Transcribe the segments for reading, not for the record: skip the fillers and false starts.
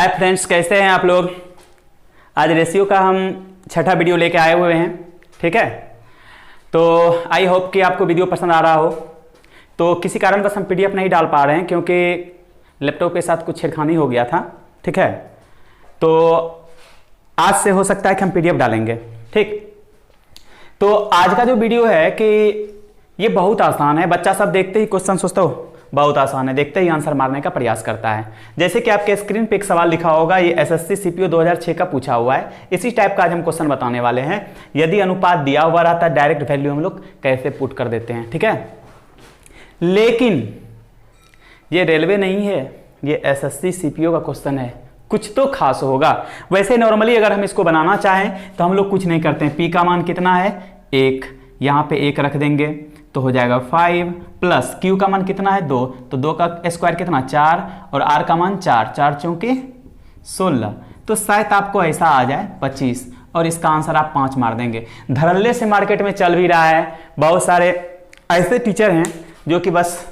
Hi friends, कैसे हैं आप लोग। आज रेशियो का हम छठा वीडियो लेके आए हुए हैं। ठीक है, तो आई होप कि आपको वीडियो पसंद आ रहा हो। तो किसी कारण बस हम पीडीएफ नहीं डाल पा रहे हैं क्योंकि लैपटॉप के साथ कुछ छेड़खानी हो गया था। ठीक है, तो आज से हो सकता है कि हम पीडीएफ डालेंगे। ठीक, तो आज का जो वीडियो है कि ये बहुत आसान है। बच्चा सब देखते ही क्वेश्चन सोचता हो बहुत आसान है, देखते ही आंसर मारने का प्रयास करता है। जैसे कि आपके स्क्रीन पे एक सवाल लिखा होगा, ये एसएससी सीपीओ 2006 का पूछा हुआ है। इसी टाइप का आज हम क्वेश्चन बताने वाले हैं। यदि अनुपात दिया हुआ रहता है, डायरेक्ट वैल्यू हम लोग कैसे पुट कर देते हैं। ठीक है, लेकिन ये रेलवे नहीं है, ये एसएससी सीपीओ का क्वेश्चन है, कुछ तो खास होगा। वैसे नॉर्मली अगर हम इसको बनाना चाहें तो हम लोग कुछ नहीं करते हैं। पी का मान कितना है 1, यहाँ पे 1 रख देंगे तो हो जाएगा 5 प्लस क्यू का मान कितना है 2, तो 2 का स्क्वायर कितना 4 और आर का मान 4, 4 चौके 16, तो शायद आपको ऐसा आ जाए 25 और इसका आंसर आप 5 मार देंगे। धड़ल्ले से मार्केट में चल भी रहा है। बहुत सारे ऐसे टीचर हैं जो कि बस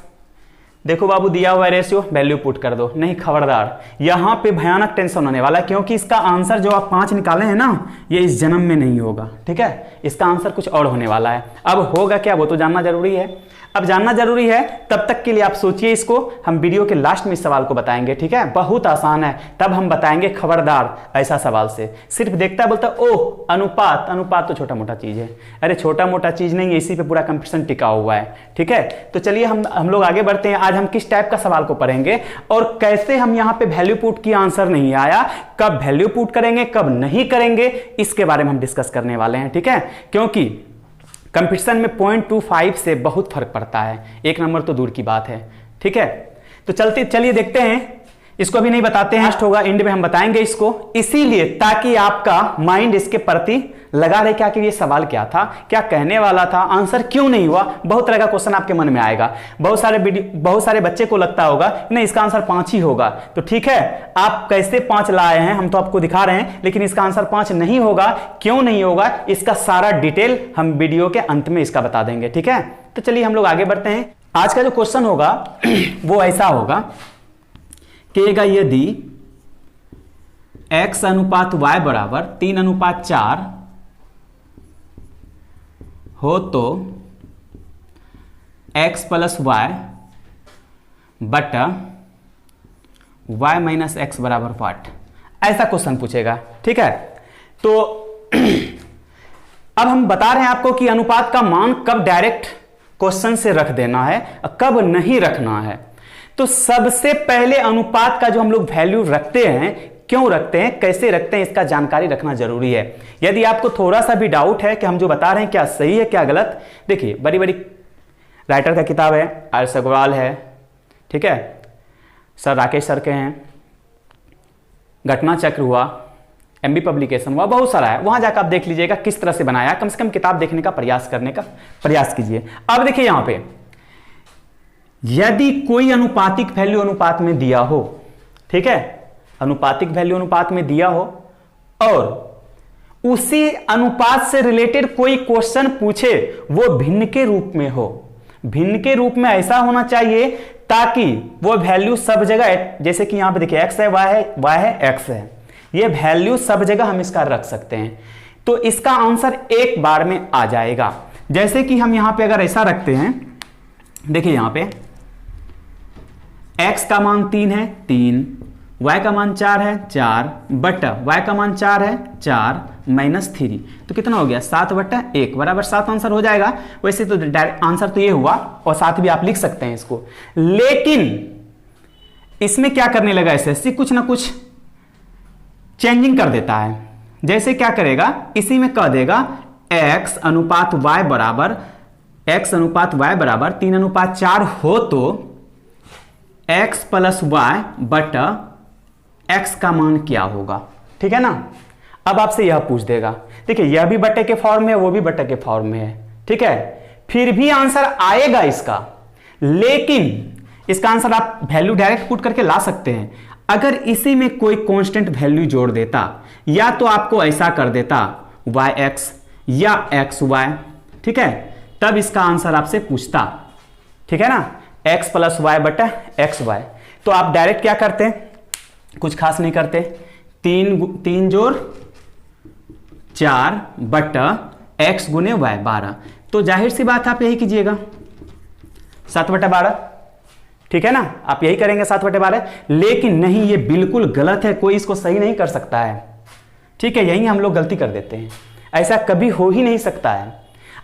देखो बाबू दिया हुआ रेशियो वैल्यू पुट कर दो। नहीं, खबरदार, यहां पे भयानक टेंशन होने वाला है क्योंकि इसका आंसर जो आप 5 निकाले हैं ना, ये इस जन्म में नहीं होगा। ठीक है, इसका आंसर कुछ और होने वाला है। अब होगा क्या वो तो जानना जरूरी है। अब जानना जरूरी है, तब तक के लिए आप सोचिए इसको। हम वीडियो के लास्ट में इस सवाल को बताएंगे। ठीक है, बहुत आसान है, तब हम बताएंगे। खबरदार ऐसा सवाल से सिर्फ देखता है बोलता ओह अनुपात, अनुपात तो छोटा मोटा चीज है। अरे छोटा मोटा चीज नहीं है, इसी पे पूरा कंपटीशन टिका हुआ है। ठीक है, तो चलिए हम लोग आगे बढ़ते हैं। आज हम किस टाइप का सवाल को पढ़ेंगे और कैसे हम यहाँ पे वैल्यू पुट की आंसर नहीं आया, कब वैल्यू पुट करेंगे कब नहीं करेंगे, इसके बारे में हम डिस्कस करने वाले हैं। ठीक है, क्योंकि कंपटीशन में 0.25 से बहुत फर्क पड़ता है, 1 नंबर तो दूर की बात है। ठीक है, तो चलिए देखते हैं। इसको अभी नहीं बताते हैं, लास्ट होगा, एंड में हम बताएंगे इसको, इसीलिए ताकि आपका माइंड इसके प्रति लगा रहे कि आखिर ये सवाल क्या था, क्या कहने वाला था, आंसर क्यों नहीं हुआ। बहुत तरह का क्वेश्चन आपके मन में आएगा। बहुत सारे बच्चे को लगता होगा नहीं इसका आंसर 5 ही होगा। तो ठीक है, आप कैसे 5 लाए हैं हम तो आपको दिखा रहे हैं, लेकिन इसका आंसर 5 नहीं होगा। क्यों नहीं होगा, इसका सारा डिटेल हम वीडियो के अंत में इसका बता देंगे। ठीक है, तो चलिए हम लोग आगे बढ़ते हैं। आज का जो क्वेश्चन होगा वो ऐसा होगा कि यदि x अनुपात y बराबर 3:4 हो तो x प्लस वाई बटा y माइनस एक्स बराबर व्हाट, ऐसा क्वेश्चन पूछेगा। ठीक है, तो अब हम बता रहे हैं आपको कि अनुपात का मान कब डायरेक्ट क्वेश्चन से रख देना है, कब नहीं रखना है। तो सबसे पहले अनुपात का जो हम लोग वैल्यू रखते हैं, क्यों रखते हैं, कैसे रखते हैं, इसका जानकारी रखना जरूरी है। यदि आपको थोड़ा सा भी डाउट है कि हम जो बता रहे हैं क्या सही है क्या गलत, देखिए बड़ी बड़ी राइटर का किताब है, आर.एस. अग्रवाल है, ठीक है, सर राकेश सर के हैं, घटना चक्र हुआ, एमबी पब्लिकेशन हुआ, बहुत सारा है, वहां जाकर आप देख लीजिएगा किस तरह से बनाया। कम से कम किताब देखने का प्रयास करने का प्रयास कीजिए। अब देखिए यहां पे यदि कोई अनुपातिक वैल्यू अनुपात में दिया हो, ठीक है, अनुपातिक वैल्यू अनुपात में दिया हो और उसी अनुपात से रिलेटेड कोई क्वेश्चन पूछे, वो भिन्न के रूप में हो। भिन्न के रूप में ऐसा होना चाहिए ताकि वो वैल्यू सब जगह, जैसे कि यहां पे देखिए x है, y है x है, ये वैल्यू सब जगह हम इसका रख सकते हैं। तो इसका आंसर एक बार में आ जाएगा। जैसे कि हम यहां पे अगर ऐसा रखते हैं, देखिए यहां पे x का मान 3 है 3, y का मान 4 है 4 बटा y का मान 4 है 4 माइनस 3, तो कितना हो गया 7 बटा 1 बराबर 7 आंसर हो जाएगा। वैसे तो डायरेक्ट आंसर तो ये हुआ और 7 भी आप लिख सकते हैं इसको, लेकिन इसमें क्या करने लगा एसएससी, कुछ ना कुछ चेंजिंग कर देता है। जैसे क्या करेगा, इसी में कह देगा x अनुपात y बराबर 3:4 हो तो x प्लस वाई बटा x का मान क्या होगा। ठीक है ना, अब आपसे यह पूछ देगा, देखिए यह भी बटे के फॉर्म में है, वो भी बटे के फॉर्म में है। ठीक है, फिर भी आंसर आएगा इसका, लेकिन इसका आंसर आप वैल्यू डायरेक्ट पुट करके ला सकते हैं। अगर इसी में कोई कांस्टेंट वैल्यू जोड़ देता, या तो आपको ऐसा कर देता yx या xy, ठीक है, तब इसका आंसर आपसे पूछता। ठीक है ना, x प्लस वाई बटा एक्स वाई, तो आप डायरेक्ट क्या करते हैं, कुछ खास नहीं करते, 3 जोड़ 4 बटा x गुने y 12, तो जाहिर सी बात आप यही कीजिएगा 7/12, ठीक है ना, आप यही करेंगे 7/12। लेकिन नहीं, ये बिल्कुल गलत है, कोई इसको सही नहीं कर सकता है, ठीक है, यही हम लोग गलती कर देते हैं, ऐसा कभी हो ही नहीं सकता है।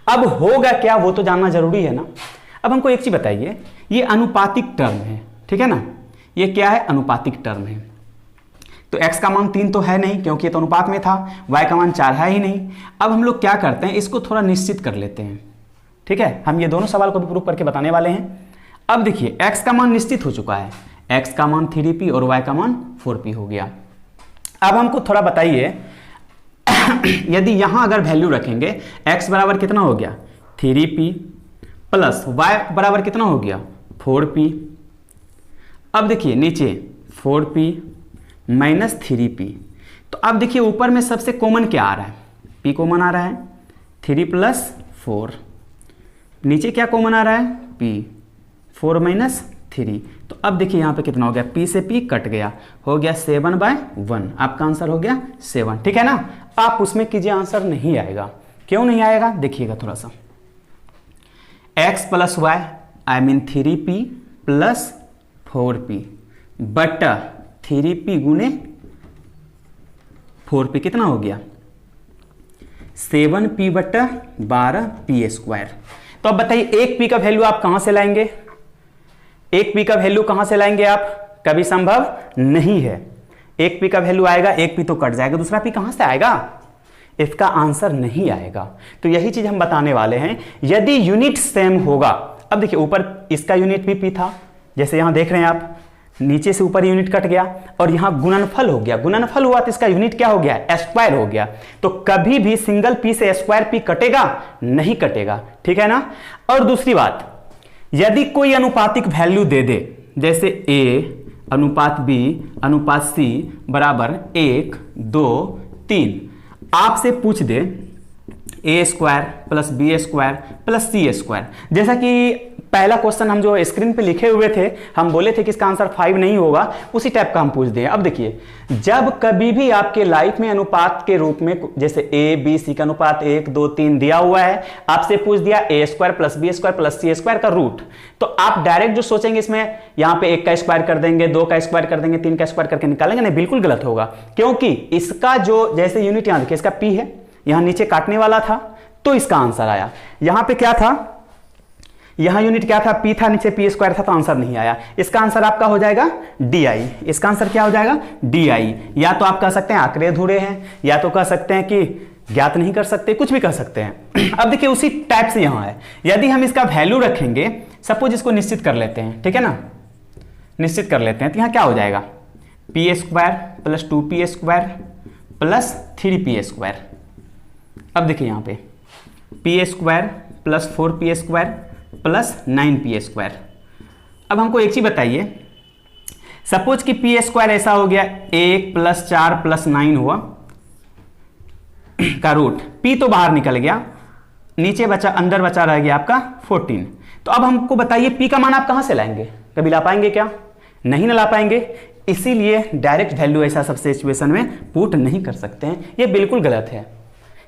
अब होगा क्या वो तो जानना जरूरी है ना। अब हमको एक चीज बताइए, ये अनुपातिक टर्म है, ठीक है ना, ये क्या है, अनुपातिक टर्म है, तो x का मान 3 तो है नहीं क्योंकि ये तो अनुपात में था, y का मान 4 है ही नहीं। अब हम लोग क्या करते हैं, इसको थोड़ा निश्चित कर लेते हैं, ठीक है, हम ये दोनों सवाल को भी प्रूव करके बताने वाले हैं। अब देखिए x का मान निश्चित हो चुका है, x का मान 3p और y का मान 4p हो गया। अब हमको थोड़ा बताइए यदि यहां अगर वैल्यू रखेंगे, x बराबर कितना हो गया 3p प्लस y बराबर कितना हो गया 4p। अब देखिए नीचे 4p माइनस 3p, तो अब देखिए ऊपर में सबसे कॉमन क्या आ रहा है, p कॉमन आ रहा है, 3 प्लस 4, नीचे क्या कॉमन आ रहा है p, 4 माइनस 3, तो अब देखिए यहाँ पे कितना हो गया, p से p कट गया, हो गया 7/1, आपका आंसर हो गया 7, ठीक है ना। आप उसमें कीजिए, आंसर नहीं आएगा, क्यों नहीं आएगा देखिएगा थोड़ा सा, x plus y I mean 3p plus 4p बटा 3p गुने 4p कितना हो गया 7p बटा 12p²। तो अब बताइए एक p का वैल्यू आप कहां से लाएंगे, एक p का वैल्यू कहां से लाएंगे आप, कभी संभव नहीं है। एक p का वैल्यू आएगा, एक p तो कट जाएगा, दूसरा p कहां से आएगा, इसका आंसर नहीं आएगा। तो यही चीज हम बताने वाले हैं, यदि यूनिट सेम होगा। अब देखिए ऊपर इसका यूनिट भी p था, जैसे यहां देख रहे हैं आप, नीचे से ऊपर यूनिट कट गया और यहां गुणनफल हो गया, गुणनफल हुआ तो इसका यूनिट क्या हो गया स्क्वायर हो गया। तो कभी भी सिंगल p से स्क्वायर p कटेगा नहीं कटेगा, ठीक है ना। और दूसरी बात, यदि कोई अनुपातिक वैल्यू दे दे, जैसे a अनुपात b अनुपात c बराबर 1 2 3, आपसे पूछ दे a² plus b² plus c², जैसा कि पहला क्वेश्चन हम जो स्क्रीन पे लिखे हुए थे, हम बोले थे कि इसका आंसर 5 नहीं होगा, उसी टाइप का हम पूछ दें। अब देखिए, जब कभी भी आपके लाइफ में अनुपात के रूप में जैसे a b c का अनुपात 1 2 3 दिया हुआ है, आपसे पूछ दिया a² plus b² plus c² का रूट, तो आप डायरेक्ट जो सोचेंगे इसमें यहाँ पे 1 का स्क्वायर कर देंगे, 2 का स्क्वायर कर देंगे, 3 का स्क्वायर करके निकालेंगे, नहीं, बिल्कुल गलत होगा। क्योंकि इसका जो जैसे यूनिट यहाँ देखिए, इसका p है, यहाँ नीचे काटने वाला था तो इसका आंसर आया। यहाँ पे क्या था, यहां यूनिट क्या था p था, नीचे p² था, तो आंसर नहीं आया। इसका आंसर आपका हो जाएगा di, इसका आंसर क्या हो जाएगा di। या तो आप कह सकते हैं आंकड़े अधूरे हैं, या तो कह सकते हैं कि ज्ञात नहीं कर सकते, कुछ भी कह सकते हैं। अब देखिए उसी टाइप से यहां है, यदि हम इसका वैल्यू रखेंगे, सपोज इसको निश्चित कर लेते हैं, ठीक है ना, निश्चित कर लेते हैं, तो यहां क्या हो जाएगा p² plus 2p² plus 3p²। अब देखिए यहां पे p² plus 4p² plus 9p²। अब हमको एक चीज बताइए, सपोज कि p² ऐसा हो गया 1 प्लस 4 प्लस 9 हुआ का रूट, p तो बाहर निकल गया, नीचे बचा, अंदर बचा रह गया आपका 14। तो अब हमको बताइए p का मान आप कहां से लाएंगे, कभी ला पाएंगे क्या, नहीं ना ला पाएंगे, इसीलिए डायरेक्ट वैल्यू ऐसा सब सिचुएशन में पुट नहीं कर सकते हैं, ये बिल्कुल गलत है।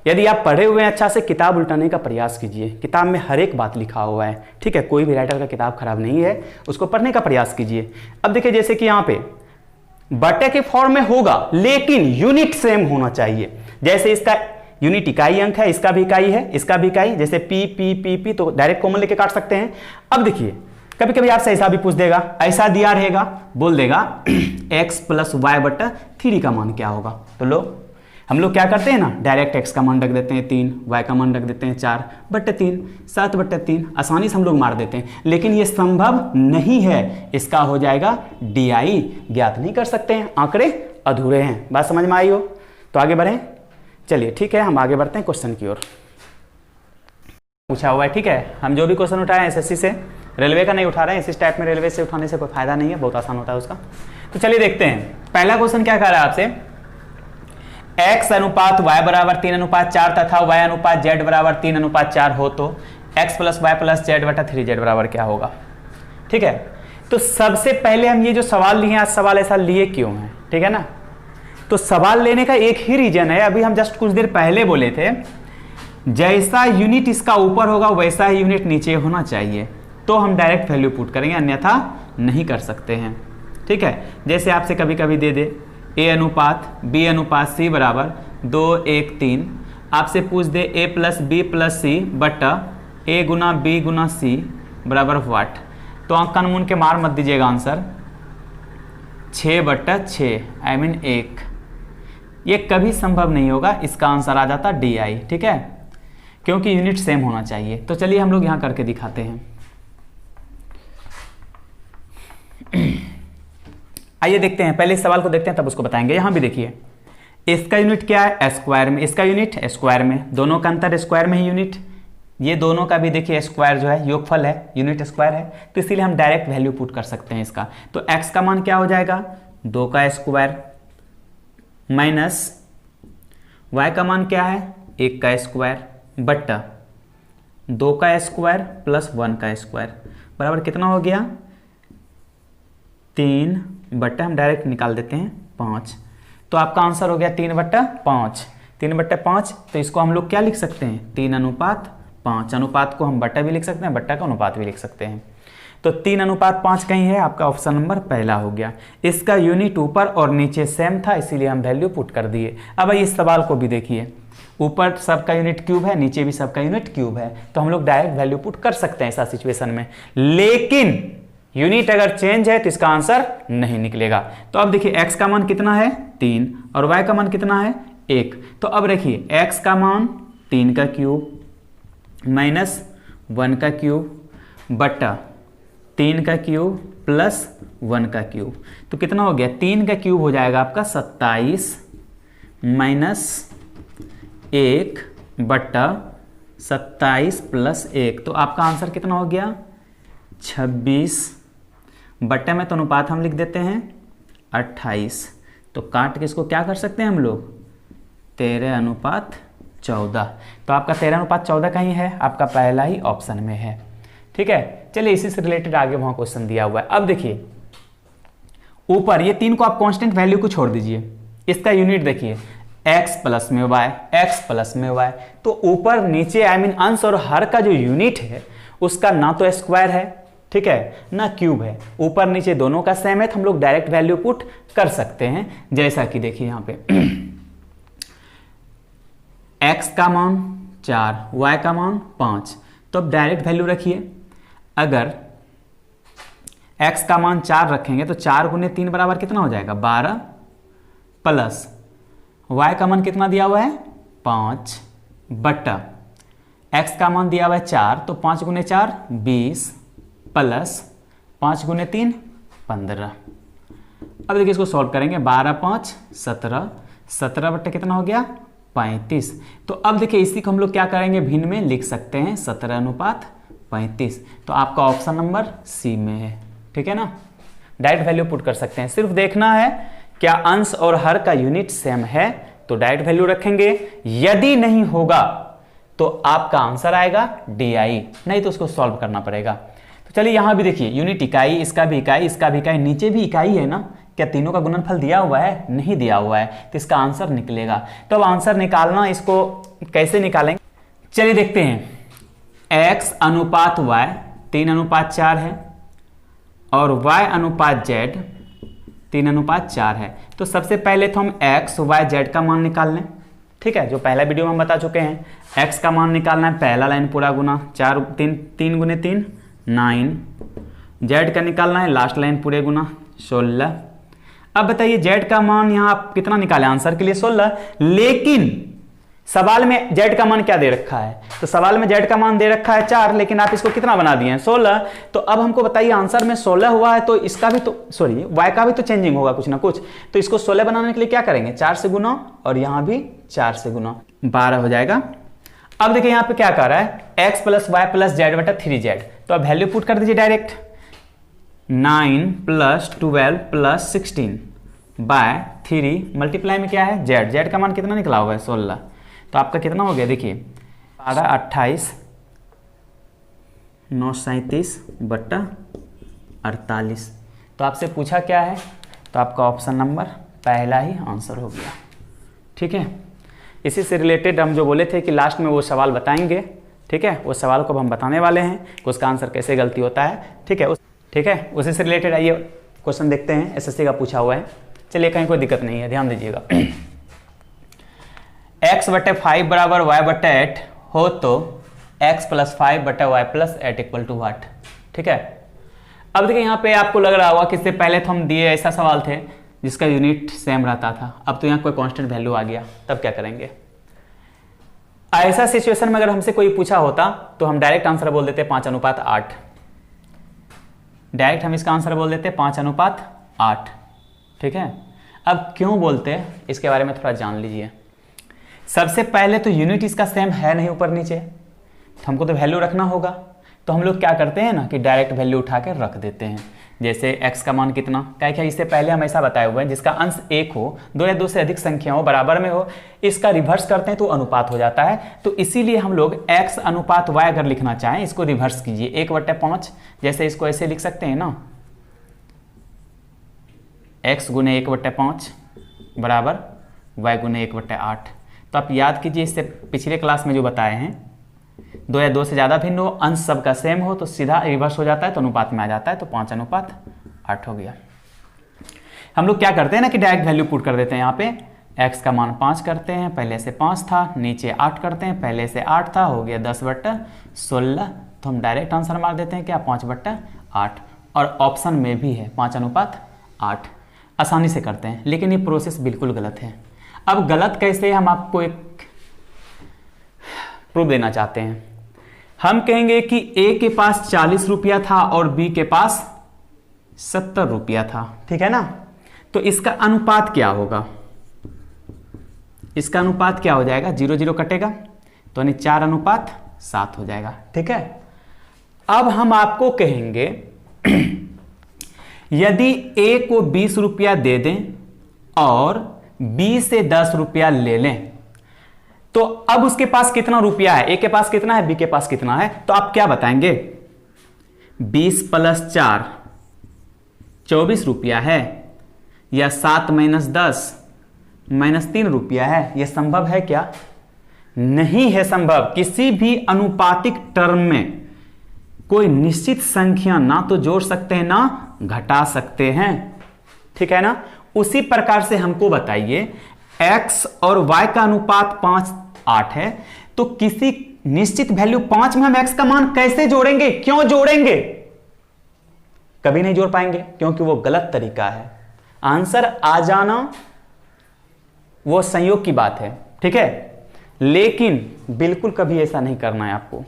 यदि आप पढ़े हुए हैं, अच्छा से किताब उल्टाने का प्रयास कीजिए, किताब में हर एक बात लिखा हुआ है, ठीक है, कोई भी राइटर का किताब खराब नहीं है, उसको पढ़ने का प्रयास कीजिए। अब देखिए जैसे कि यहाँ पे बटे के फॉर्म में होगा, लेकिन यूनिट सेम होना चाहिए। जैसे इसका यूनिट इकाई अंक है, इसका भी इकाई है, इसका भी इकाई, जैसे पी पी पी पी, तो डायरेक्ट कॉमन लेके काट सकते हैं। अब देखिए कभी कभी आपसे ऐसा भी पूछ देगा, ऐसा दिया रहेगा, बोल देगा x प्लस वाई बटा 3 का मान क्या होगा, तो लो हम लोग क्या करते हैं ना, डायरेक्ट x का मान रख देते हैं 3, y का मान रख देते हैं 4 बटे 3, 7 बटे 3, आसानी से हम लोग मार देते हैं, लेकिन ये संभव नहीं है, इसका हो जाएगा di, ज्ञात नहीं कर सकते हैं, आंकड़े अधूरे हैं। बात समझ में आई हो तो आगे बढ़ें, चलिए ठीक है, हम आगे बढ़ते हैं क्वेश्चन की ओर। पूछा हुआ है, ठीक है, हम जो भी क्वेश्चन उठाए एसएससी से, रेलवे का नहीं उठा रहे हैं, इस टाइप में रेलवे से उठाने से कोई फायदा नहीं है, बहुत आसान होता है उसका। तो चलिए देखते हैं, पहला क्वेश्चन क्या कह रहा है आपसे, x अनुपात y बराबर 3:4 तथा y अनुपात z बराबर 3:4 हो तो x plus y plus z बटा 3z बराबर क्या होगा। ठीक है, तो सबसे पहले हम ये जो सवाल लिए, आज सवाल ऐसा लिए क्यों है, ठीक है ना। तो सवाल लेने का एक ही रीजन है, अभी हम जस्ट कुछ देर पहले बोले थे, जैसा यूनिट इसका ऊपर होगा वैसा ही यूनिट नीचे होना चाहिए, तो हम डायरेक्ट वैल्यू पुट करेंगे, अन्यथा नहीं कर सकते हैं, ठीक है। जैसे आपसे कभी कभी दे दे A अनुपात B अनुपात C बराबर 2 1 3, आपसे पूछ दे A प्लस बी प्लस सी बटा A Guna B Guna C बराबर व्हाट, तो आंख कान मून के मार मत दीजिएगा, आंसर 6/6 आई मीन 1, ये कभी संभव नहीं होगा, इसका आंसर आ जाता DI, ठीक है, क्योंकि यूनिट सेम होना चाहिए। तो चलिए हम लोग यहां करके दिखाते हैं। आइए देखते हैं, पहले इस सवाल को देखते हैं तब उसको बताएंगे। यहां भी देखिए, इसका यूनिट क्या है, स्क्वायर में, इसका यूनिट स्क्वायर में, दोनों का अंतर स्क्वायर में ही यूनिट, ये दोनों का भी देखिए स्क्वायर जो है योगफल है, यूनिट स्क्वायर है, तो इसीलिए हम डायरेक्ट वैल्यू पुट कर सकते हैं इसका। तो x का मान क्या हो जाएगा, 2 का स्क्वायर माइनस y का मान क्या है, 1 का स्क्वायर बट्टा 2 का स्क्वायर प्लस 1 का स्क्वायर बराबर कितना हो गया, 3 बट्टा, हम डायरेक्ट निकाल देते हैं 5, तो आपका आंसर हो गया 3/5। 3/5, तो इसको हम लोग क्या लिख सकते हैं, 3:5, अनुपात को हम बट्टा भी लिख सकते हैं, बट्टा का अनुपात भी लिख सकते हैं। तो 3:5 कहीं है, आपका ऑप्शन नंबर पहला हो गया। इसका यूनिट ऊपर और नीचे सेम था, इसीलिए हम वैल्यू पुट कर दिए। अब इस सवाल को भी देखिए, ऊपर सबका यूनिट क्यूब है, नीचे भी सबका यूनिट क्यूब है, तो हम लोग डायरेक्ट वैल्यू पुट कर सकते हैं ऐसा सिचुएशन में, लेकिन यूनिट अगर चेंज है तो इसका आंसर नहीं निकलेगा। तो अब देखिए x का मान कितना है, 3, और y का मान कितना है, 1। तो अब देखिए x का मान 3 का क्यूब माइनस 1 का क्यूब बट्टा 3 का क्यूब प्लस 1 का क्यूब, तो कितना हो गया, 3 का क्यूब हो जाएगा आपका 27 माइनस 1 बट्टा 27 प्लस 1, तो आपका आंसर कितना हो गया, 26 बट्टे में तो अनुपात हम लिख देते हैं 28, तो काट के इसको क्या कर सकते हैं हम लोग, 13:14, तो आपका 13:14 कहीं है, आपका पहला ही ऑप्शन में है, ठीक है। चलिए इसी से रिलेटेड आगे वहां क्वेश्चन दिया हुआ है। अब देखिए ऊपर ये 3 को आप कांस्टेंट वैल्यू को छोड़ दीजिए, इसका यूनिट देखिए x प्लस में y, x प्लस में y, तो ऊपर नीचे आई मीन अंश और हर का जो यूनिट है उसका ना तो स्क्वायर है, ठीक है, ना क्यूब है, ऊपर नीचे दोनों का सेम है, तो हम लोग डायरेक्ट वैल्यू पुट कर सकते हैं। जैसा कि देखिए यहां पे x का मान 4, y का मान 5, तो अब डायरेक्ट वैल्यू रखिए, अगर x का मान 4 रखेंगे तो 4 गुने 3 बराबर कितना हो जाएगा, 12, प्लस y का मान कितना दिया हुआ है, 5 बट्टा x का मान दिया हुआ है 4, तो 5 गुने 4 20 प्लस 5 गुने 3 15। अब देखिए इसको सॉल्व करेंगे, 12×5 17, 17 बट्टे कितना हो गया, 35। तो अब देखिए इसी को हम लोग क्या करेंगे, भिन्न में लिख सकते हैं 17:35, तो आपका ऑप्शन नंबर सी में है, ठीक है ना। डायरेक्ट वैल्यू पुट कर सकते हैं, सिर्फ देखना है क्या अंश और हर का यूनिट सेम है तो डायरेक्ट वैल्यू रखेंगे, यदि नहीं होगा तो आपका आंसर आएगा DI, नहीं तो उसको सॉल्व करना पड़ेगा। तो चलिए यहां भी देखिए यूनिट इकाई, इसका भी इकाई, इसका भी इकाई, नीचे भी इकाई है ना, क्या तीनों का गुणनफल दिया हुआ है, नहीं दिया हुआ है, तो इसका आंसर निकलेगा। तो अब आंसर निकालना, इसको कैसे निकालेंगे, चलिए देखते हैं। x अनुपात y 3:4 है और y अनुपात z 3:4 है, तो सबसे पहले तो हम x y z का मान निकाल लें, ठीक है, जो पहला वीडियो में हम बता चुके हैं। x का मान निकालना है, पहला लाइन पूरा गुना 4 3 गुने 3 9, z का निकालना है लास्ट लाइन पूरे गुना 16। अब बताइए z का मान यहाँ आप कितना निकाले, आंसर के लिए 16, लेकिन सवाल में z का मान क्या दे रखा है, तो सवाल में z का मान दे रखा है 4, लेकिन आप इसको कितना बना दिए हैं 16। तो अब हमको बताइए आंसर में 16 हुआ है, तो इसका भी तो सॉरी y का भी तो चेंजिंग होगा कुछ ना कुछ, तो इसको 16 बनाने के लिए क्या करेंगे, 4 से गुना और यहाँ भी 4 से गुना, 12 हो जाएगा। अब देखिए यहाँ पे क्या कर रहा है, x plus y plus z बटा 3z, तो अब वैल्यू पुट कर दीजिए direct, 9 plus 12 plus 16 by 3 multiply में क्या है z का मान कितना निकला हुआ है 16, तो आपका कितना हो गया देखिए 12 28 9 37 बट्टा 48। तो आपसे पूछा क्या है, तो आपका ऑप्शन नंबर पहला ही आंसर हो गया। ठीक है, इसी से रिलेटेड हम जो बोले थे कि लास्ट में वो सवाल बताएंगे, ठीक है, उस सवाल को हम बताने वाले हैं कि उसका आंसर कैसे गलती होता है। ठीक है, उसी से रिलेटेड आइए क्वेश्चन देखते हैं, एसएससी का पूछा हुआ है। चलिए, कहीं कोई दिक्कत नहीं है, ध्यान दीजिएगा। x/5 बराबर y/8 हो तो x + 5/y + 8 = व्हाट। ठीक है, अब देखिए यहाँ पे आपको लग रहा होगा कि इससे पहले तो हम दिए ऐसा सवाल थे जिसका यूनिट सेम रहता था, अब तो यहाँ कोई कांस्टेंट वैल्यू आ गया, तब क्या करेंगे। ऐसा सिचुएशन में अगर हमसे कोई पूछा होता तो हम डायरेक्ट आंसर बोल देते 5:8। डायरेक्ट हम इसका आंसर बोल देते 5:8। ठीक है, अब क्यों बोलते हैं इसके बारे में थोड़ा जान लीजिए। सबसे पहले तो यूनिट इसका सेम है नहीं ऊपर नीचे, तो हमको तो वैल्यू रखना होगा। तो हम लोग क्या करते हैं ना कि डायरेक्ट वैल्यू उठा के रख देते हैं। जैसे x का मान कितना, क्या इससे पहले हम ऐसा बताए हुए हैं जिसका अंश 1 हो, 2 या 2 से अधिक संख्या हो, बराबर में हो, इसका रिवर्स करते हैं तो अनुपात हो जाता है। तो इसीलिए हम लोग x अनुपात y अगर लिखना चाहें, इसको रिवर्स कीजिए 1/5। जैसे इसको ऐसे लिख सकते हैं ना, x × 1/5 बराबर y × 1/8। तो आप याद कीजिए, इससे पिछले क्लास में जो बताए हैं, 2 या 2 से ज़्यादा भिन्न हो, अंश सबका सेम हो तो सीधा रिवर्स हो जाता है, तो अनुपात में आ जाता है, तो 5:8 हो गया। हम लोग क्या करते हैं ना कि डायरेक्ट वैल्यू पुट कर देते हैं। यहाँ पे x का मान 5 करते हैं, पहले से 5 था, नीचे 8 करते हैं, पहले से 8 था, हो गया 10/16। तो हम डायरेक्ट आंसर मार देते हैं क्या, 5/8। और ऑप्शन में भी है 5:8, आसानी से करते हैं। लेकिन ये प्रोसेस बिल्कुल गलत है। अब गलत कैसे, हम आपको एक प्रूफ देना चाहते हैं। हम कहेंगे कि A के पास 40 रुपया था और B के पास 70 रुपया था। ठीक है ना, तो इसका अनुपात क्या होगा, इसका अनुपात क्या हो जाएगा, 0-0 कटेगा, तो यानी 4:7 हो जाएगा। ठीक है, अब हम आपको कहेंगे यदि A को 20 रुपया दे दें और B से 10 रुपया ले लें, तो अब उसके पास कितना रुपया है, A के पास कितना है, B के पास कितना है, तो आप क्या बताएंगे, 20 + 4 24 रुपया है, या 7 - 10 -3 रुपया है। यह संभव है क्या, नहीं है संभव। किसी भी अनुपातिक टर्म में कोई निश्चित संख्या ना तो जोड़ सकते हैं ना घटा सकते हैं। ठीक है ना, उसी प्रकार से हमको बताइए x और y का अनुपात 5:8 है, तो किसी निश्चित वैल्यू 5 में हम x का मान कैसे जोड़ेंगे, क्यों जोड़ेंगे, कभी नहीं जोड़ पाएंगे, क्योंकि वो गलत तरीका है। आंसर आ जाना वो संयोग की बात है, ठीक है, लेकिन बिल्कुल कभी ऐसा नहीं करना है आपको।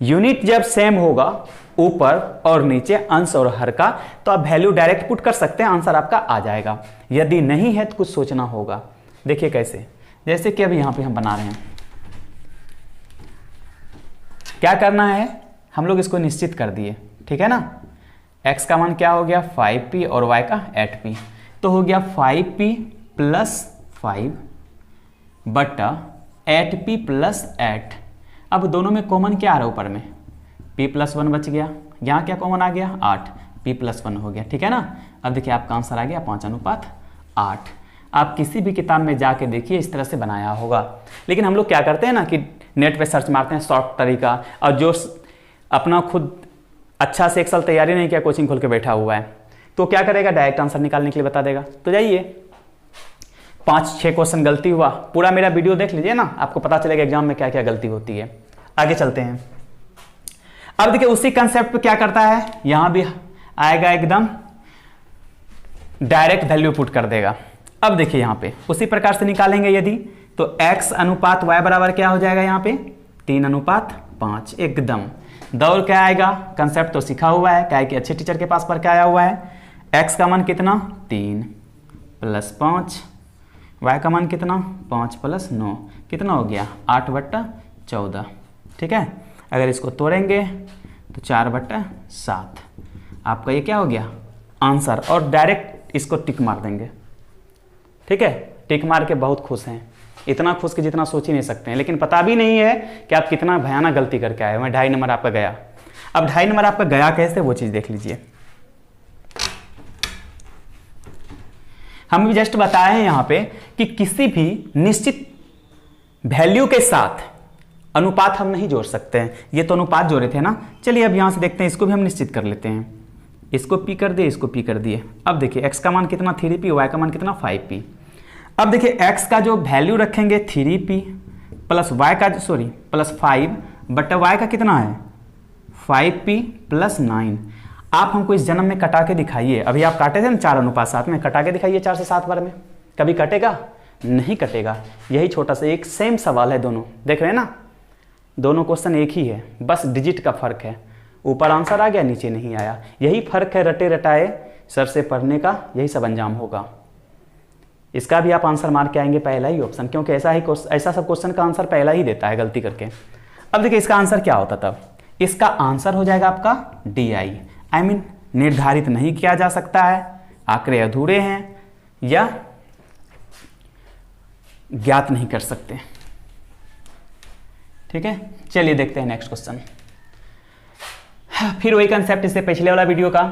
यूनिट जब सेम होगा ऊपर और नीचे, अंश और हर का, तो आप वैल्यू डायरेक्ट पुट कर सकते हैं, आंसर आपका आ जाएगा। यदि नहीं है तो कुछ सोचना होगा। देखिए कैसे, जैसे कि अभी यहां पे हम बना रहे हैं, क्या करना है, हम लोग इसको निश्चित कर दिए। ठीक है ना, x का मान क्या हो गया 5p और y का 8p, तो हो गया 5p + 5 बटा 8p + 8। अब दोनों में कॉमन क्या आ रहा है, ऊपर में p + 1 बच गया, यहाँ क्या कॉमन आ गया 8, p + 1 हो गया। ठीक है ना, अब देखिए आपका आंसर आ गया 5:8। आप किसी भी किताब में जाके देखिए, इस तरह से बनाया होगा। लेकिन हम लोग क्या करते हैं ना कि नेट पे सर्च मारते हैं शॉर्ट तरीका, और जो अपना खुद अच्छा से 1 साल तैयारी नहीं किया, कोचिंग खोल के बैठा हुआ है, तो क्या करेगा, डायरेक्ट आंसर निकालने के लिए बता देगा। तो जाइए 5-6 क्वेश्चन गलती हुआ, पूरा मेरा वीडियो देख लीजिए ना, आपको पता चलेगा एग्जाम में क्या क्या गलती होती है। आगे चलते हैं। अब देखिए उसी कंसेप्ट पे क्या करता है, यहां भी आएगा एकदम डायरेक्ट वैल्यू पुट कर देगा। अब देखिए यहां पे उसी प्रकार से निकालेंगे यदि, तो x अनुपात y बराबर क्या हो जाएगा, यहां पे 3:5 एकदम। दौड़ क्या आएगा, कंसेप्ट तो सीखा हुआ है, क्या है कि अच्छे टीचर के पास पढ़ के आया हुआ है। x का मान कितना 3 + 5, y का मान कितना 5 + 9, कितना हो गया 8/14। ठीक है, अगर इसको तोड़ेंगे तो 4/7, आपका ये क्या हो गया आंसर, और डायरेक्ट इसको टिक मार देंगे। ठीक है, टिक मार के बहुत खुश हैं, इतना खुश कि जितना सोच ही नहीं सकते हैं, लेकिन पता भी नहीं है कि आप कितना भयानक गलती करके आए। मैं 2.5 नंबर आपका गया। अब 2.5 नंबर आपका गया कैसे, वो चीज़ देख लीजिए। हम भी जस्ट बताए हैं यहाँ पे कि किसी भी निश्चित वैल्यू के साथ अनुपात हम नहीं जोड़ सकते हैं। ये तो अनुपात जोड़े थे ना। चलिए अब यहाँ से देखते हैं, इसको भी हम निश्चित कर लेते हैं। इसको पी कर दिए, इसको पी कर दिए। अब देखिए x का मान कितना 3p, y का मान कितना 5p। अब देखिए x का जो वैल्यू रखेंगे 3p प्लस y का प्लस 5 बटा y का कितना है 5p प्लस 9। आप हमको इस जन्म में कटा के दिखाइए। अभी आप काटे थे ना 4 अनुपात 7 में, कटा के दिखाइए 4 से 7 बार में। कभी कटेगा? नहीं कटेगा। यही छोटा सा एक सेम सवाल है, दोनों देख रहे हैं ना, दोनों क्वेश्चन एक ही है, बस डिजिट का फर्क है। ऊपर आंसर आ गया, नीचे नहीं आया। यही फर्क है रटे रटाए सर से पढ़ने का, यही सब अंजाम होगा। इसका भी आप आंसर मार के आएंगे पहला ही ऑप्शन, क्योंकि ऐसा सब क्वेश्चन का आंसर पहला ही देता है गलती करके। अब देखिए इसका आंसर क्या होता तब, इसका आंसर हो जाएगा आपका डी आई मीन निर्धारित नहीं किया जा सकता है, आंकड़े अधूरे हैं या ज्ञात नहीं कर सकते। ठीक है, चलिए देखते हैं नेक्स्ट क्वेश्चन। फिर वही कंसेप्ट इससे पिछले वाला वीडियो का,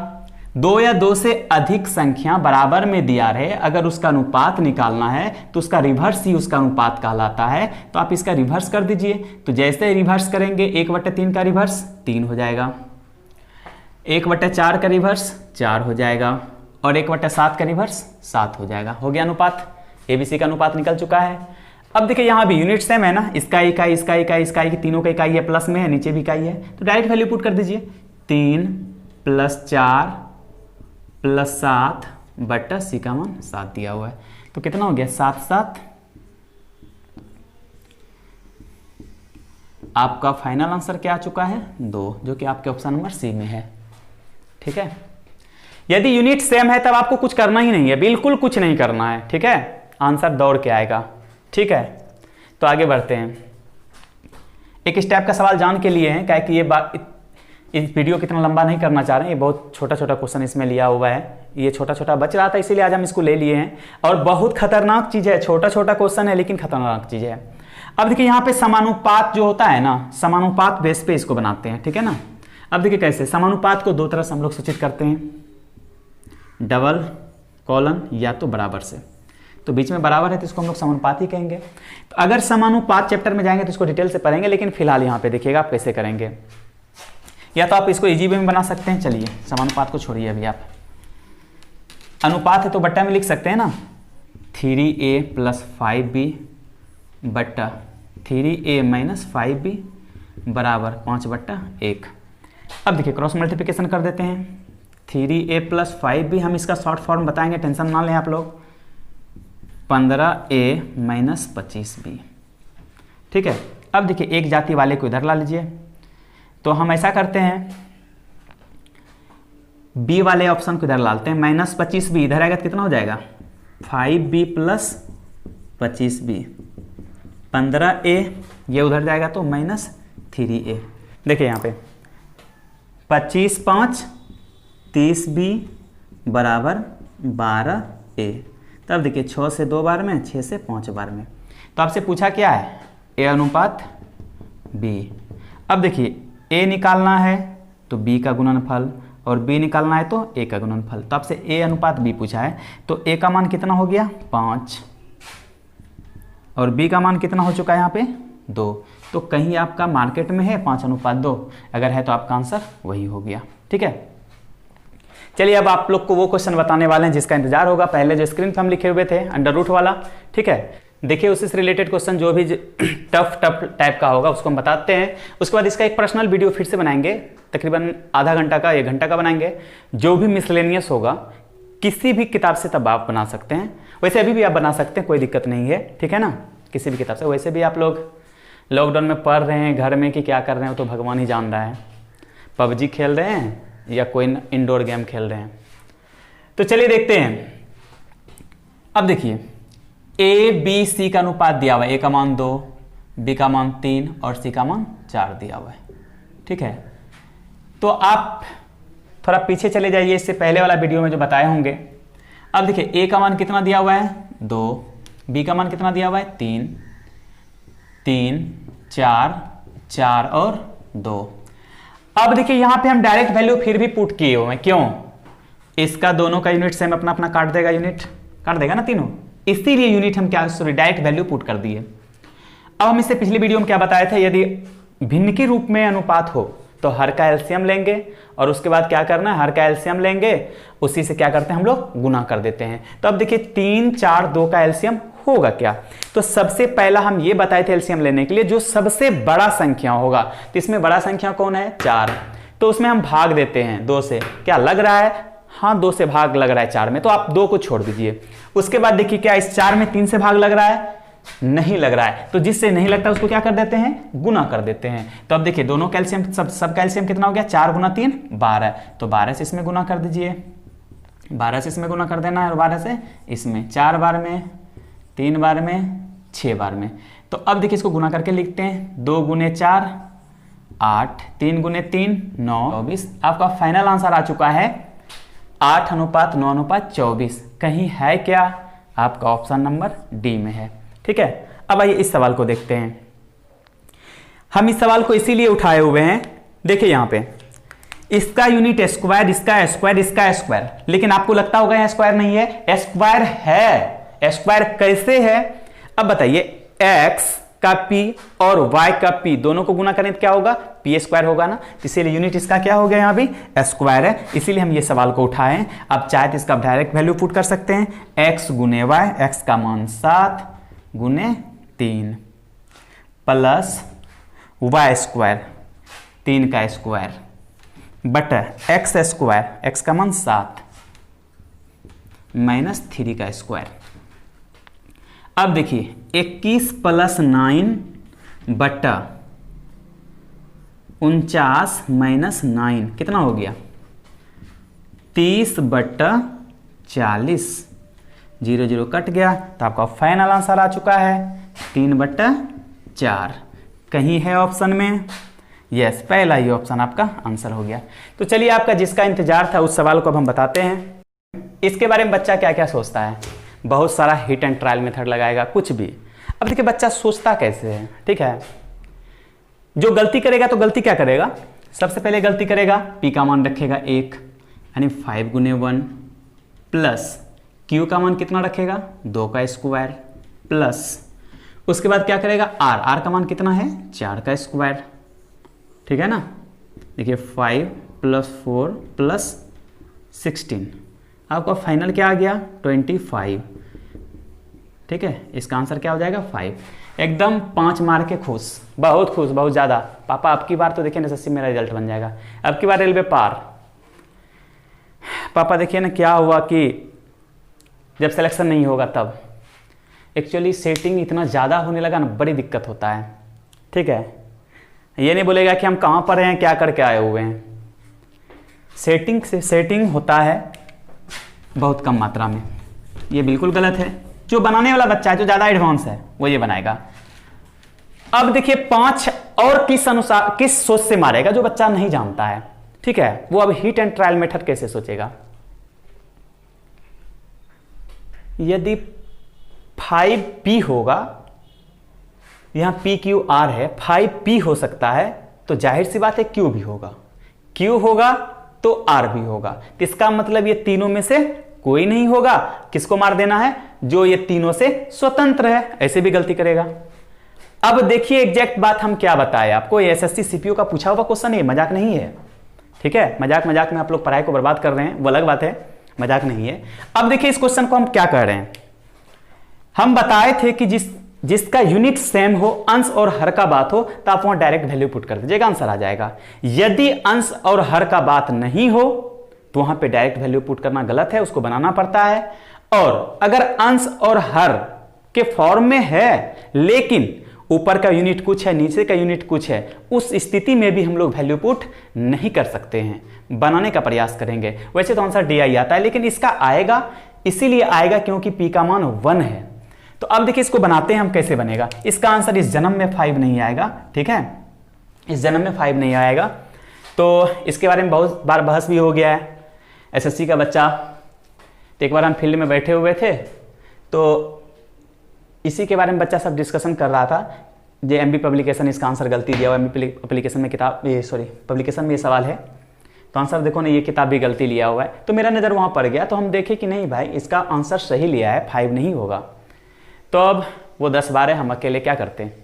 2 या 2 से अधिक संख्या बराबर में दिया रहे, अगर उसका अनुपात निकालना है तो उसका रिवर्स ही उसका अनुपात कहलाता है। तो आप इसका रिवर्स कर दीजिए। तो जैसे रिवर्स करेंगे 1/3 का रिवर्स 3 हो जाएगा, 1/4 का रिवर्स 4 हो जाएगा और 1/7 का रिवर्स 7 हो जाएगा। हो गया अनुपात, एबीसी का अनुपात निकल चुका है। अब देखिए यहाँ भी यूनिट सेम है ना, इसका इकाई, इसका इकाई, इसका इकाई, तीनों का इकाई है, प्लस में है, नीचे भी इकाई है। तो डायरेक्ट वैल्यू पुट कर दीजिए, 3 + 4 + 7 बटा सी का मान 7 दिया हुआ है। तो कितना हो गया 7 7। आपका फाइनल आंसर क्या आ चुका है 2, जो कि आपके ऑप्शन नंबर सी में है। ठीक है, यदि यूनिट सेम है तब आपको कुछ करना ही नहीं है, बिल्कुल कुछ नहीं करना है। ठीक है, आंसर दौड़ के आएगा। ठीक है, तो आगे बढ़ते हैं। एक स्टेप का सवाल जान के लिए हैं, क्या कि ये बात इस वीडियो कितना लंबा नहीं करना चाह रहे हैं, ये बहुत छोटा छोटा क्वेश्चन इसमें लिया हुआ है, ये छोटा छोटा बच रहा था इसीलिए आज हम इसको ले लिए हैं। और बहुत खतरनाक चीज़ है, छोटा छोटा क्वेश्चन है लेकिन खतरनाक चीज़ है। अब देखिए यहाँ पे समानुपात जो होता है ना, समानुपात बेस पे इसको बनाते हैं। ठीक है ना, अब देखिए कैसे समानुपात को 2 तरह से हम लोग सूचित करते हैं, डबल कॉलन या तो बराबर से। तो बीच में बराबर है तो इसको हम लोग समानुपात ही कहेंगे। तो अगर समानुपात चैप्टर में जाएंगे तो इसको डिटेल से पढ़ेंगे, लेकिन फिलहाल यहाँ पे देखिएगा आप कैसे करेंगे। या तो आप इसको इजी वे में बना सकते हैं। चलिए समानुपात को छोड़िए अभी, आप अनुपात है तो बट्टा में लिख सकते हैं ना, 3a + 5b बट्टा 3a - 5b बराबर 5/1। अब देखिए क्रॉस मल्टीप्लिकेशन कर देते हैं, 3a + 5b, हम इसका शॉर्ट फॉर्म बताएंगे, टेंशन ना लें आप लोग, 15a - 25b। ठीक है, अब देखिए एक जाति वाले को इधर ला लीजिए। तो हम ऐसा करते हैं, बी वाले ऑप्शन को इधर लाते हैं, -25b इधर आएगा तो कितना हो जाएगा 5b + 25b, 15a ये उधर जाएगा तो -3a। देखिए यहाँ पे 25 5 30b बराबर 12a। तब देखिए 6 से 2 बार में, 6 से 5 बार में। तो आपसे पूछा क्या है, a अनुपात b। अब देखिए a निकालना है तो b का गुणनफल और b निकालना है तो a का गुणनफल। तो आपसे a अनुपात b पूछा है, तो a का मान कितना हो गया 5 और b का मान कितना हो चुका है यहाँ पे 2। तो कहीं आपका मार्केट में है 5:2, अगर है तो आपका आंसर वही हो गया। ठीक है, चलिए अब आप लोग को वो क्वेश्चन बताने वाले हैं जिसका इंतजार होगा, पहले जो स्क्रीन पे हम लिखे हुए थे अंडर रूट वाला। ठीक है, देखिए उससे रिलेटेड क्वेश्चन जो भी टफ टाइप का होगा उसको हम बताते हैं। उसके बाद इसका एक पर्सनल वीडियो फिर से बनाएंगे, तकरीबन आधा घंटा का 1 घंटा का बनाएंगे। जो भी मिसलेनियस होगा किसी भी किताब से तब आप बना सकते हैं, वैसे अभी भी आप बना सकते हैं, कोई दिक्कत नहीं है। ठीक है ना, किसी भी किताब से। वैसे भी आप लोग लॉकडाउन में पढ़ रहे हैं घर में कि क्या कर रहे हैं तो भगवान ही जान रहा है, पबजी खेल रहे हैं या कोई इंडोर गेम खेल रहे हैं। तो चलिए देखते हैं। अब देखिए a b c का अनुपात दिया हुआ है, a का मान 2, b का मान 3 और c का मान 4 दिया हुआ है। ठीक है, तो आप थोड़ा पीछे चले जाइए, इससे पहले वाला वीडियो में जो बताए होंगे। अब देखिए a का मान कितना दिया हुआ है 2, b का मान कितना दिया हुआ है 3 3 4 4 और 2। अब देखिए यहां पे हम डायरेक्ट वैल्यू फिर भी पुट किए हुए हैं, क्यों, इसका दोनों का यूनिट सेम अपना अपना काट देगा यूनिट, काट देगा ना तीनों, इसीलिए यूनिट हम क्या सॉरी डायरेक्ट वैल्यू पुट कर दिए। अब हम इससे पिछली वीडियो में क्या बताए थे, यदि भिन्न के रूप में अनुपात हो तो हर का एलसीएम लेंगे और उसके बाद क्या करना है, हर का एलसीएम लेंगे, उसी से क्या करते हैं हम लोग गुना कर देते हैं। तो अब देखिए 3, 4, 2 का एलसीएम होगा क्या, तो सबसे पहला हम ये बताए थे एलसीएम लेने के लिए जो सबसे बड़ा संख्या होगा, तो इसमें बड़ा संख्या कौन है 4, तो उसमें हम भाग देते हैं 2 से, क्या लग रहा है, हाँ 2 से भाग लग रहा है 4 में, तो आप 2 को छोड़ दीजिए। उसके बाद देखिए क्या इस 4 में 3 से भाग लग रहा है, नहीं लग रहा है, तो जिससे नहीं लगता उसको क्या कर देते हैं, गुना कर देते हैं। तो अब देखिए दोनों कैल्शियम सब कैल्शियम कितना हो गया, 4 गुना 3 12, तो 12 से इसमें गुना कर दीजिए, 12 से इसमें गुना कर देना है और 12 से इसमें, 4 बार में, 3 बार में, 6 बार में। तो अब देखिए इसको गुना करके लिखते हैं, 2 गुने 4 8, 3 गुने 3 9, 24। आपका फाइनल आंसर आ चुका है 8:9:24। कहीं है क्या, आपका ऑप्शन नंबर डी में है। ठीक है, अब आइए इस सवाल को देखते हैं। हम इस सवाल को इसीलिए उठाए हुए हैं, देखिए यहां पे इसका यूनिट स्क्वायर, इसका स्क्वायर, इसका स्क्वायर, लेकिन आपको लगता होगा यहां स्क्वायर नहीं है, स्क्वायर है। स्क्वायर कैसे है, अब बताइए, x का p और y का p दोनों को गुना करें तो क्या होगा, p स्क्वायर होगा ना, इसीलिए यूनिट इसका क्या हो गया, यहां भी स्क्वायर है, इसीलिए हम ये सवाल को उठाए। अब चाहे तो इसका डायरेक्ट वैल्यू पुट कर सकते हैं, x गुने y, x का मान 7 गुने 3 प्लस y स्क्वायर 3 का स्क्वायर बटा x स्क्वायर, x का मान 7 माइनस 3 का स्क्वायर। अब देखिए 21 प्लस 9 बटा 49 माइनस 9 कितना हो गया, 30 बटा 40, 0 0 कट गया, तो आपका फाइनल आंसर आ चुका है 3/4। कहीं है ऑप्शन में, यस पहला ही ऑप्शन आपका आंसर हो गया। तो चलिए आपका जिसका इंतजार था उस सवाल को अब हम बताते हैं। इसके बारे में बच्चा क्या क्या सोचता है, बहुत सारा हिट एंड ट्रायल मेथड लगाएगा, कुछ भी। अब देखिए बच्चा सोचता कैसे है, ठीक है, जो गलती करेगा तो गलती क्या करेगा, सबसे पहले गलती करेगा p का मान रखेगा 1 यानी 5 गुने 1 प्लस q का मान कितना रखेगा 2 का स्क्वायर प्लस उसके बाद क्या करेगा r का मान कितना है 4 का स्क्वायर, ठीक है ना। देखिए 5 प्लस 4 प्लस 16, आपका फाइनल क्या आ गया 25, ठीक है। इसका आंसर क्या हो जाएगा 5। एकदम 5 मार के खुश, बहुत खुश, बहुत ज़्यादा। पापा अब की बार तो देखिए ना एसएससी मेरा रिजल्ट बन जाएगा, अब की बार रेलवे पार। पापा देखिए ना क्या हुआ कि जब सिलेक्शन नहीं होगा तब एक्चुअली सेटिंग इतना ज़्यादा होने लगा ना, बड़ी दिक्कत होता है, ठीक है। ये नहीं बोलेगा कि हम कहाँ पर हैं, क्या करके आए हुए हैं। सेटिंग से सेटिंग होता है बहुत कम मात्रा में, ये बिल्कुल गलत है। जो बनाने वाला बच्चा है, जो ज़्यादा एडवांस है, वो ये बनाएगा। अब देखिए 5 और किस अनुसार, किस सोच से मारेगा, जो बच्चा नहीं जानता है, ठीक है, वो अब हिट एंड ट्रायल मेथड कैसे सोचेगा। यदि 5p होगा, यहां PQR है, 5p हो सकता है, तो जाहिर सी बात है Q भी होगा, Q होगा तो R भी होगा। तो इसका मतलब ये तीनों में से कोई नहीं होगा, किसको मार देना है, जो ये तीनों से स्वतंत्र है, ऐसे भी गलती करेगा। अब देखिए एग्जैक्ट बात हम क्या बताए आपको, ये एसएससी सीपीओ का पूछा हुआ क्वेश्चन है, मजाक नहीं है, ठीक है। मजाक मजाक में आप लोग पढ़ाई को बर्बाद कर रहे हैं, वो अलग बात है, मजाक नहीं है। अब देखिए इस क्वेश्चन को हम क्या कर रहे हैं, हम बताए थे कि जिसका यूनिट सेम हो, अंश और हर का बात हो, तो आप वहां डायरेक्ट वैल्यू पुट कर दीजिएगा, आंसर आ जाएगा। यदि अंश और हर का बात नहीं हो तो वहां पे डायरेक्ट वैल्यू पुट करना गलत है, उसको बनाना पड़ता है। और अगर अंश और हर के फॉर्म में है लेकिन ऊपर का यूनिट कुछ है, नीचे का यूनिट कुछ है, उस स्थिति में भी हम लोग वैल्यू पुट नहीं कर सकते हैं, बनाने का प्रयास करेंगे। वैसे तो आंसर डी आई आता है, लेकिन इसका आएगा, इसीलिए आएगा क्योंकि पी का मान 1 है। तो अब देखिए इसको बनाते हैं हम, कैसे बनेगा। इसका आंसर इस जन्म में 5 नहीं आएगा, ठीक है, इस जन्म में 5 नहीं आएगा। तो इसके बारे में बहुत बार बहस भी हो गया है, एसएससी का बच्चा। तो एक बार हम फील्ड में बैठे हुए थे, तो इसी के बारे में बच्चा सब डिस्कशन कर रहा था। जे एमबी पब्लिकेशन इसका आंसर गलती दिया हुआ, एमबी पब्लिकेशन में किताब, ये सॉरी पब्लिकेशन में ये सवाल है। तो आंसर देखो ना, ये किताब भी गलती लिया हुआ है। तो मेरा नज़र वहाँ पर गया, तो हम देखे कि नहीं भाई इसका आंसर सही लिया है, 5 नहीं होगा। तो अब वो 10-12 हम अकेले क्या करते हैं,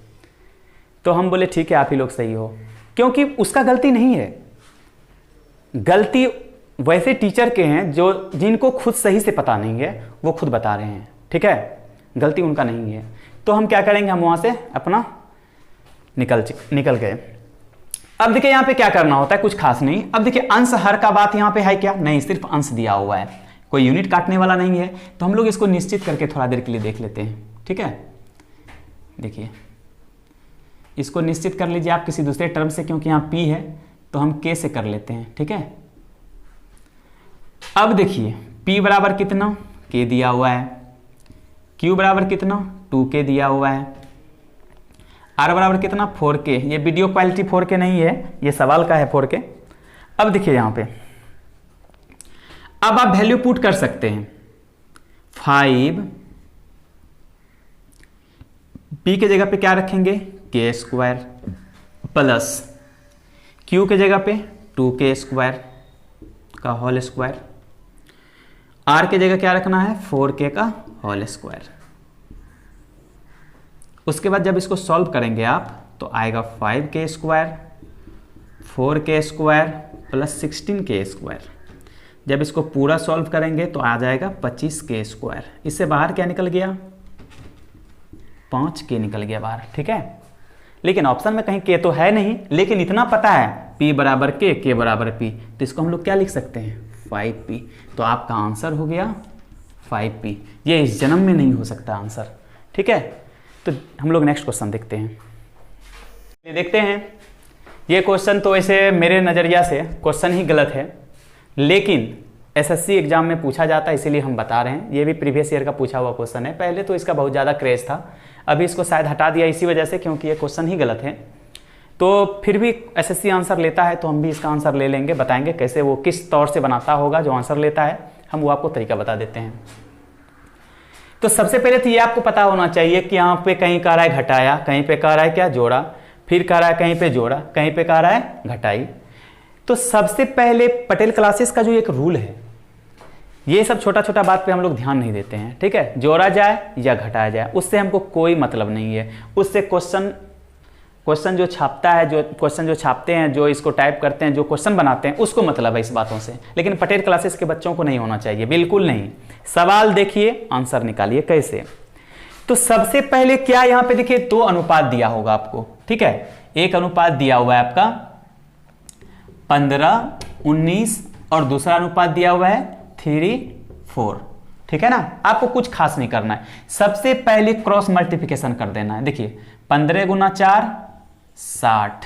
तो हम बोले ठीक है आप ही लोग सही हो, क्योंकि उसका गलती नहीं है। गलती वैसे टीचर के हैं जो जिनको खुद सही से पता नहीं है, वो खुद बता रहे हैं, ठीक है, गलती उनका नहीं है। तो हम क्या करेंगे, हम वहाँ से अपना निकल गए। अब देखिए यहाँ पे क्या करना होता है, कुछ खास नहीं। अब देखिए अंश हर का बात यहाँ पे है क्या, नहीं, सिर्फ अंश दिया हुआ है, कोई यूनिट काटने वाला नहीं है। तो हम लोग इसको निश्चित करके थोड़ा देर के लिए देख लेते हैं, ठीक है। देखिए इसको निश्चित कर लीजिए आप किसी दूसरे टर्म से, क्योंकि यहाँ p है तो हम k से कर लेते हैं, ठीक है। अब देखिए p बराबर कितना, k दिया हुआ है, q बराबर कितना, 2k दिया हुआ है, r बराबर कितना, 4k। ये वीडियो क्वालिटी 4k नहीं है, ये सवाल का है 4k। अब देखिए यहाँ पे, अब आप वैल्यू पुट कर सकते हैं। 5 p के जगह पे क्या रखेंगे, k स्क्वायर प्लस q के जगह पे 2k स्क्वायर का होल स्क्वायर, r के जगह क्या रखना है, 4k का होल स्क्वायर। उसके बाद जब इसको सॉल्व करेंगे आप तो आएगा 5k square, 4k square plus 16k square. जब इसको पूरा सॉल्व करेंगे तो आ जाएगा 25k स्क्वायर। इससे बाहर क्या निकल गया, 5k निकल गया बाहर, ठीक है। लेकिन ऑप्शन में कहीं k तो है नहीं, लेकिन इतना पता है p बराबर k बराबर p, तो इसको हम लोग क्या लिख सकते हैं, 5p। तो आपका आंसर हो गया 5p। ये इस जन्म में नहीं हो सकता आंसर, ठीक है। तो हम लोग नेक्स्ट क्वेश्चन देखते हैं। ये देखते हैं, ये क्वेश्चन तो ऐसे मेरे नज़रिया से क्वेश्चन ही गलत है, लेकिन एसएससी एग्जाम में पूछा जाता है इसीलिए हम बता रहे हैं। ये भी प्रीवियस ईयर का पूछा हुआ क्वेश्चन है, पहले तो इसका बहुत ज़्यादा क्रेज था, अभी इसको शायद हटा दिया इसी वजह से क्योंकि ये क्वेश्चन ही गलत है। तो फिर भी एसएससी आंसर लेता है तो हम भी इसका आंसर ले लेंगे, बताएंगे कैसे वो किस तौर से बनाता होगा जो आंसर लेता है, हम वो आपको तरीका बता देते हैं। तो सबसे पहले तो ये आपको पता होना चाहिए कि यहाँ पे कहीं कह रहा है घटाया, कहीं पे कह रहा है क्या जोड़ा, फिर कह रहा है कहीं पे जोड़ा, कहीं पे कह रहा है घटाई। तो सबसे पहले पटेल क्लासेस का जो एक रूल है, ये सब छोटा छोटा बात पे हम लोग ध्यान नहीं देते हैं, ठीक है। जोड़ा जाए या घटाया जाए उससे हमको कोई मतलब नहीं है, उससे क्वेश्चन जो छापता है, जो क्वेश्चन जो छापते हैं, जो इसको टाइप करते हैं, जो क्वेश्चन बनाते हैं, उसको मतलब है इस बातों से। लेकिन पटेल क्लासेस के बच्चों को नहीं होना चाहिए, बिल्कुल नहीं। सवाल देखिए, आंसर निकालिए कैसे। तो सबसे पहले क्या यहाँ पे देखिए 2 अनुपात दिया होगा आपको, ठीक है। एक अनुपात दिया हुआ है आपका 15:19 और दूसरा अनुपात दिया हुआ है 3:4, ठीक है ना। आपको कुछ खास नहीं करना है, सबसे पहले क्रॉस मल्टीप्लिकेशन कर देना है। देखिए 15 × 4 60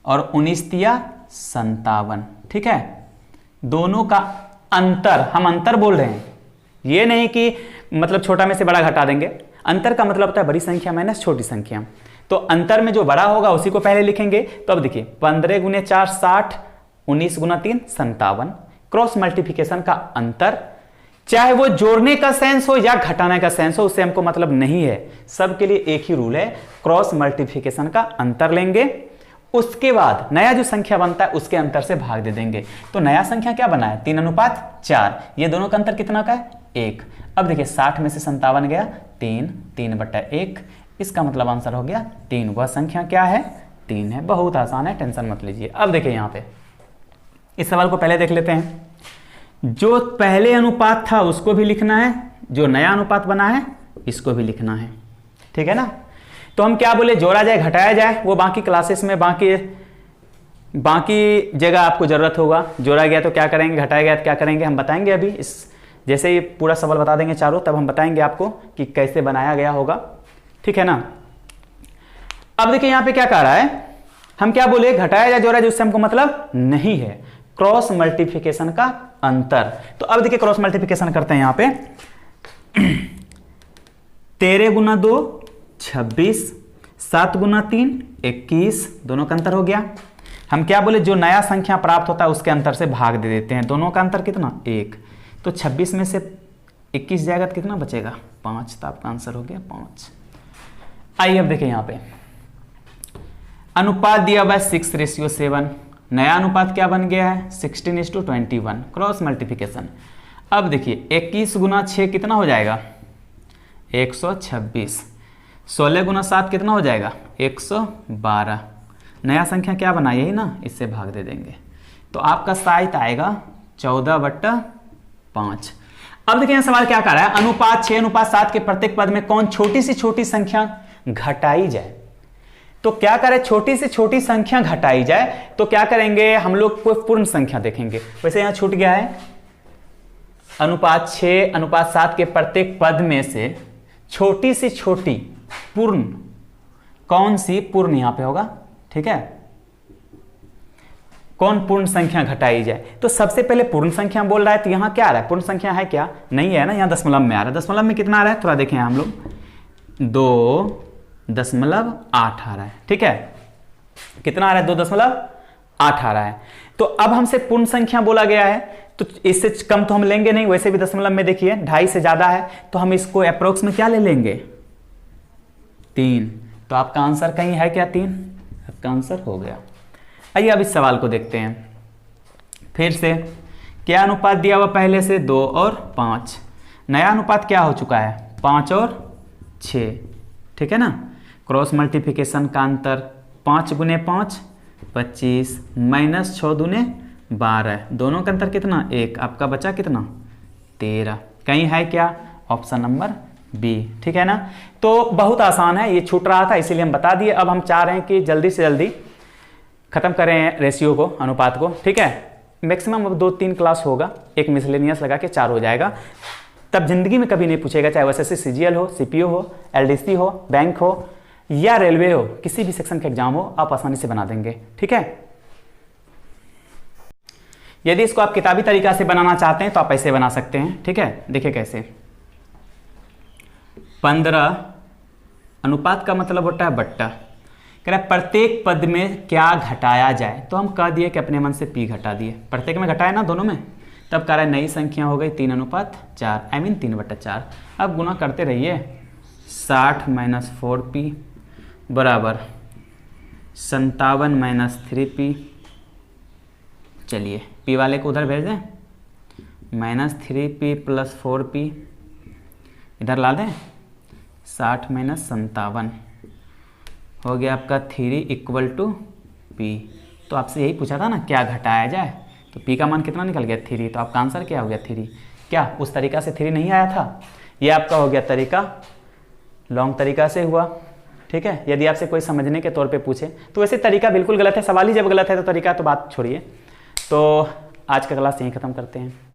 और 19 तिया 57, ठीक है। दोनों का अंतर, हम अंतर बोल रहे हैं, ये नहीं कि मतलब छोटा में से बड़ा घटा देंगे। अंतर का मतलब होता है बड़ी संख्या माइनस छोटी संख्या। तो अंतर में जो बड़ा होगा उसी को पहले लिखेंगे। तो अब देखिए 15 × 4 60, 19 × 3 57। क्रॉस मल्टीप्लिकेशन का अंतर, चाहे वो जोड़ने का सेंस हो या घटाने का सेंस हो, उससे हमको मतलब नहीं है। सबके लिए एक ही रूल है, क्रॉस मल्टीप्लिकेशन का अंतर लेंगे, उसके बाद नया जो संख्या बनता है उसके अंतर से भाग दे देंगे। तो नया संख्या क्या बना है, 3:4। ये दोनों का अंतर कितना का है, 1। अब देखिए 60 में से 57 गया 3/1, इसका मतलब आंसर हो गया 3। वह संख्या क्या है, 3 है। बहुत आसान है, टेंशन मत लीजिए। अब देखिए यहाँ पे इस सवाल को पहले देख लेते हैं। जो पहले अनुपात था उसको भी लिखना है, जो नया अनुपात बना है इसको भी लिखना है, ठीक है ना। तो हम क्या बोले, जोड़ा जाए घटाया जाए, वो बाकी क्लासेस में बाकी जगह आपको जरूरत होगा। जोड़ा गया तो क्या करेंगे, घटाया गया तो क्या करेंगे, हम बताएंगे अभी। इस जैसे ही पूरा सवाल बता देंगे चारों, तब हम बताएंगे आपको कि कैसे बनाया गया होगा, ठीक है ना। अब देखिए यहाँ पे क्या कह रहा है, हम क्या बोले, घटाया जाए जोड़ा जाए, उससे हमको मतलब नहीं है, क्रॉस मल्टीप्लिकेशन का अंतर। तो अब देखिए क्रॉस मल्टीप्लिकेशन करते हैं यहाँ पे 13 × 2 26, 7 × 3 21, दोनों का अंतर हो गया। हम क्या बोले, जो नया संख्या प्राप्त होता है उसके अंतर से भाग दे देते हैं। दोनों का अंतर कितना, 1। तो 26 में से 21 जाएगा तो कितना बचेगा, 5। तो आपका आंसर हो गया 5। आइए अब देखिए यहाँ पे अनुपात दिया हुआ है 6:7, नया अनुपात क्या बन गया है 16:21 क्रॉस मल्टीप्लिकेशन। अब देखिए 21 गुना 6 कितना हो जाएगा 126। 16 गुना 7 कितना हो जाएगा 112। नया संख्या क्या बना यही ना, इससे भाग दे देंगे तो आपका साइट आएगा 14/5। अब देखिए सवाल क्या कर रहा है, अनुपात 6:7 के प्रत्येक पद में कौन छोटी से छोटी संख्या घटाई जाए। तो क्या करें, छोटी से छोटी संख्या घटाई जाए तो क्या करेंगे हम लोग, कोई पूर्ण संख्या देखेंगे। वैसे यहां छूट गया है, अनुपात 6:7 के प्रत्येक पद में से छोटी से छोटी पूर्ण कौन सी पूर्ण यहां पे होगा, ठीक है, कौन पूर्ण संख्या घटाई जाए। तो सबसे पहले पूर्ण संख्या बोल रहा है, तो यहां क्या आ रहा है, पूर्ण संख्या है क्या, नहीं है ना, यहां दशमलव में आ रहा है। दशमलव में कितना आ रहा है, थोड़ा देखें हम लोग, 2.8 आ रहा है, ठीक है, कितना आ रहा है 2.8 आ रहा है। तो अब हमसे पूर्ण संख्या बोला गया है, तो इससे कम तो हम लेंगे नहीं, वैसे भी दशमलव में देखिए 2.5 से ज्यादा है, तो हम इसको अप्रोक्स में क्या ले लेंगे 3। तो आपका आंसर कहीं है क्या 3, आपका आंसर हो गया। आइए अब इस सवाल को देखते हैं फिर से। क्या अनुपात दिया हुआ पहले से 2 और 5, नया अनुपात क्या हो चुका है 5 और 6, ठीक है ना। क्रॉस मल्टीप्लिकेशन का अंतर 5 गुने 5 25 माइनस 6 दूने 12, दोनों का अंतर कितना 1, आपका बचा कितना 13। कहीं है क्या ऑप्शन नंबर बी, ठीक है ना। तो बहुत आसान है, ये छूट रहा था इसीलिए हम बता दिए। अब हम चाह रहे हैं कि जल्दी से जल्दी खत्म करें रेशियो को, अनुपात को, ठीक है। मैक्सिमम अब 2-3 क्लास होगा, एक मिसलेनियस लगा के 4 हो जाएगा, तब जिंदगी में कभी नहीं पूछेगा, चाहे वैसे से सीजीएल हो, सीपीओ हो, एलडीसी हो, बैंक हो या रेलवे हो, किसी भी सेक्शन का एग्जाम हो, आप आसानी से बना देंगे, ठीक है। यदि इसको आप किताबी तरीका से बनाना चाहते हैं तो आप ऐसे बना सकते हैं, ठीक है। देखिए कैसे, 15 अनुपात का मतलब होता है बट्टा, कह रहा है प्रत्येक पद में क्या घटाया जाए, तो हम कह दिए कि अपने मन से पी घटा दिए, प्रत्येक में घटाया ना दोनों में, तब कह रहा है नई संख्या हो गई 3:4, आई मीन 3/4। अब गुना करते रहिए, 60 - 4p बराबर 57 - 3p। चलिए p वाले को उधर भेज दें, -3p + 4p इधर ला दें, 60 - 57 हो गया आपका 3 = p। तो आपसे यही पूछा था ना क्या घटाया जाए, तो p का मान कितना निकल गया 3, तो आपका आंसर क्या हो गया 3। क्या उस तरीका से 3 नहीं आया था, ये आपका हो गया तरीका, लॉन्ग तरीका से हुआ, ठीक है। यदि आपसे कोई समझने के तौर पे पूछे तो वैसे तरीका बिल्कुल गलत है, सवाल ही जब गलत है तो तरीका तो बात छोड़िए। तो आज का क्लास यहीं ख़त्म करते हैं।